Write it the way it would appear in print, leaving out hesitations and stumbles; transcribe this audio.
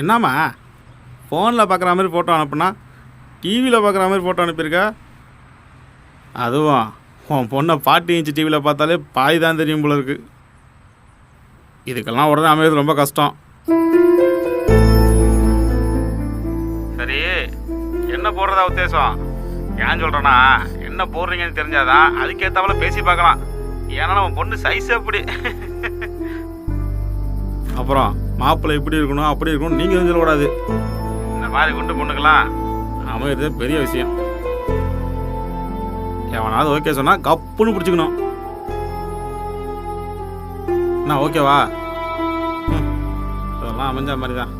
என்னம்மா ஃபோனில் பார்க்குற மாதிரி ஃபோட்டோ அனுப்புனா டிவியில் பார்க்குற மாதிரி ஃபோட்டோ அனுப்பியிருக்கா? அதுவும் உன் பொண்ணை 40 இன்ச்சு டிவியில் பார்த்தாலே பாய் தான் தெரியும் போல இருக்கு. இதுக்கெல்லாம் உடனே அமைகிறது ரொம்ப கஷ்டம். சரி, என்ன போடுறதா உத்தேசம்? ஏன் சொல்கிறேன்னா, என்ன போடுறீங்கன்னு தெரிஞ்சாதான் அதுக்கேற்றவள பேசி பார்க்கலாம். ஏன்னா உன் பொண்ணு சைஸ் அப்படி. அப்புறம் மாப்பிள்ளை இப்படி இருக்கணும் அப்படி இருக்கணும் நீங்கள் எதுவும் சொல்லக்கூடாது. இந்த மாதிரி குண்டு பொண்ணுக்கெல்லாம் அமைகிறது பெரிய விஷயம். எவனாவது ஓகே சொன்னால் கப்புன்னு பிடிச்சிக்கணும். என்ன ஓகேவா? இதெல்லாம் அமைஞ்ச மாதிரி தான்.